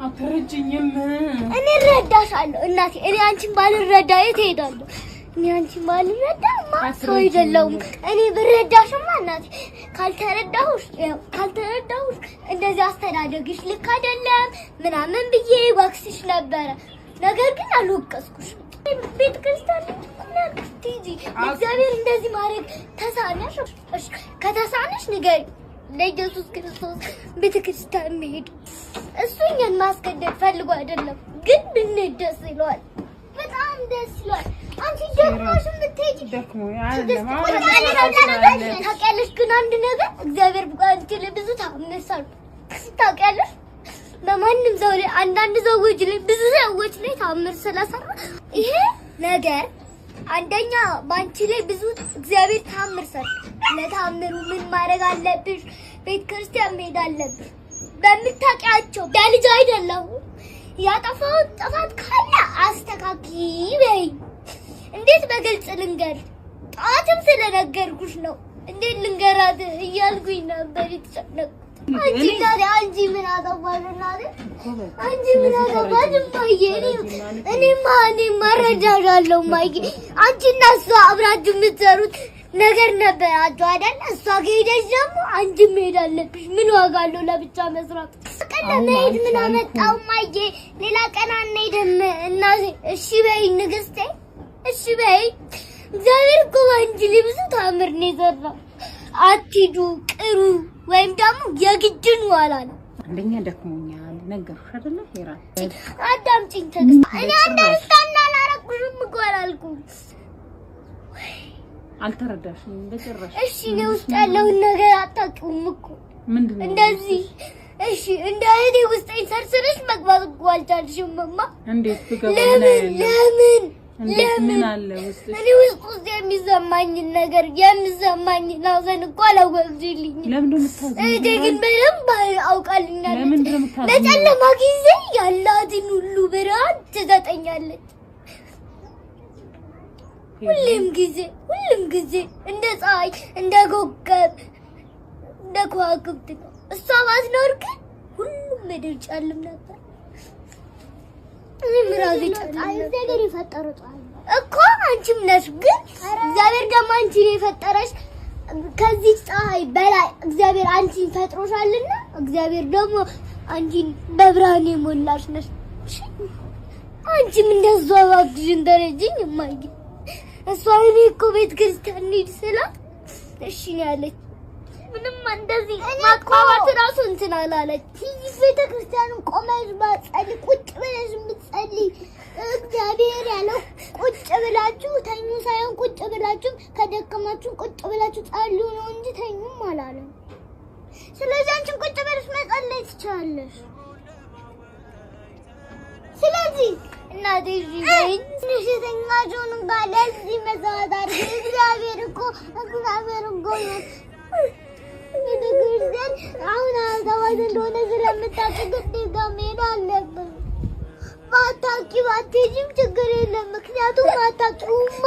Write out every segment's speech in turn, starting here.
አትረጅኝም እኔ ረዳሻለሁ እናቴ እኔ አንቺን ባልረዳ የት ሄዳለሁ እኔ አንቺን ባልረዳማ ሰው አይደለሁም እኔ ብረዳሽማ እናቴ ካልተረዳሁሽ እንደዚህ አስተዳደግሽ ልክ አይደለም ምናምን ብዬ ዋክስሽ ነበር ነገር ግን አልወቀስኩሽ ቤት ክርስቲያን ነክቲጂ እግዚአብሔር እንደዚህ ማድረግ ተሳነሽ ከተሳነሽ ንገሪ ለኢየሱስ ክርስቶስ ቤተ ክርስቲያን መሄድ እሱ እኛን ማስቀደድ ፈልጎ አይደለም ግን ብንደስ ይሏል በጣም ደስ ይሏል አንቺ ደክሞሽ የምትሄጂ ደክሞ አይደለም ታውቂያለሽ ግን አንድ ነገር እግዚአብሔር አንቺ ላይ ብዙ ታምሳል ታውቂያለሽ በማንም ሰው ላይ አንዳንድ ሰዎች ላይ ብዙ ሰዎች ላይ ታምር ስለሰራ ይሄ ነገር አንደኛ ባንቺ ላይ ብዙ እግዚአብሔር ታምር ሰራ ለታምሩ ምን ማድረግ አለብሽ ቤተ ክርስቲያን መሄድ አለብሽ በምታውቂያቸው ዳልጅ አይደለም ያጠፋው ጥፋት ካለ አስተካኪ በይ እንዴት በግልጽ ልንገር ጣትም ስለነገርኩሽ ነው እንዴት ልንገራት እያልኩኝ ነበር የተጨነቅኩት አንቺ ምን አጠፋሽና አንቺ ምን አጠፋሽ ማየ እኔ ማረዳሻለሁ ማየ አንቺና እሷ አብራችሁ የምትሰሩት ነገር ነበራችሁ አይደል እሷ ከሄደች ደግሞ አንቺ መሄድ አለብሽ ምን ዋጋ አለው ለብቻ መስራት ቀን ለመሄድ ምን አመጣው ማየ ሌላ ቀን አንሄድም እና እሺ በይ ንግስቴ እሺ በይ እግዚአብሔር እኮ አንቺ ላይ ብዙ ታምር ነው የሰራው አትሂዱ ቅሩ ወይም ደግሞ የግድን ዋላ ነው አንደኛ ደክሞኛል ነገርሽ አይደለ ሄራ አዳምጪኝ ተግስ እኔ አንዳንድ አላረኩሽም እኮ አላልኩም አልተረዳሽም በጭራሽ እሺ ነው ውስጥ ያለውን ነገር አታውቂውም እኮ ምንድነው እንደዚህ እሺ እንደ እኔ ውስጤን ሰርስረሽ መግባት እኮ አልቻልሽም ማማ እንዴት ትገባ ለምን ምን አለ ውስጥ እኔ ውስጥ የሚሰማኝ ነገር የሚሰማኝ ናዘን እኮ አላወቅሽልኝ ለምን እንደምታዝኝ እኔ ግን በደንብ አውቃልኛለች ለምን እንደምታዝኝ ለጨለማ ጊዜ ያላትን ሁሉ ብርሃን ትሰጠኛለች ሁሉም ጊዜ እንደ ፀሐይ እንደ ኮከብ እንደ ከዋክብት ነው እሷ ባትኖር ግን ሁሉም ምድር ጨልም ነበር እኔ ምራዚ እግዚአብሔር የፈጠረው እኮ አንቺም ነሽ ግን እግዚአብሔር ደግሞ አንቺን የፈጠረሽ ከዚህ ፀሐይ በላይ እግዚአብሔር አንቺን ፈጥሮሻልና እግዚአብሔር ደግሞ አንቺን በብርሃን የሞላሽ ነሽ አንቺም እንደዛው አግዥን ደረጅኝ ማይግ እሷ እኔ እኮ ቤተ ክርስቲያን እንሂድ ስላት እሺ ነው ያለች ምንም እንደዚህ ማቋዋት ራሱ እንትን አላለች ቤተ ክርስቲያንን ቆመሽ ባጸልይ ቁጭ ብለሽ የምትጸልይ እግዚአብሔር ያለው ቁጭ ብላችሁ ተኙ ሳይሆን ቁጭ ብላችሁ ከደከማችሁ ቁጭ ብላችሁ ጸልዩ ነው እንጂ ተኙም አላለም ስለዚህ አንቺም ቁጭ ብለሽ መጸለይ ትችላለሽ ስለዚህ እናቴ ይዘኝ ንሽተኛጆን ጋለዚህ መዛት አድርጊ እግዚአብሔር እኮ ነው ይደግርዘን አሁን አዛዋይ እንደሆነ ስለምታውቂ ግዴታ መሄድ አለብን ባትሄጂም ችግር የለም ምክንያቱም አታውቂውማ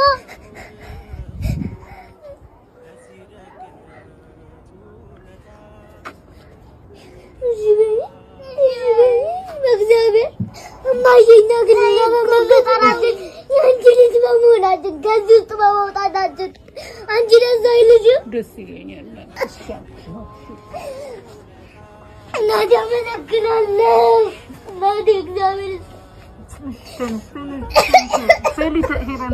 በእግዚአብሔር እማዬና ግን በመገጠራችን የአንቺ ልጅ በመሆናችን ከዚህ ውስጥ በመውጣታችን አንቺ ደስ አይልሽም? ደስ ይለኛል እናቴ አመሰግናለሁ እናቴ እግዚአብሔር ሰሊተ ሄራን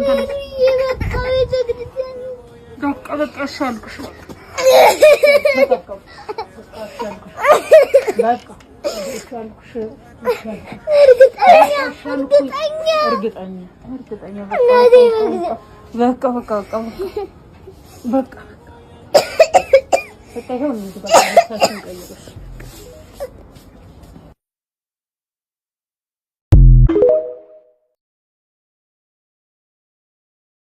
በቃ ሻልኩሽ እርግጠኛ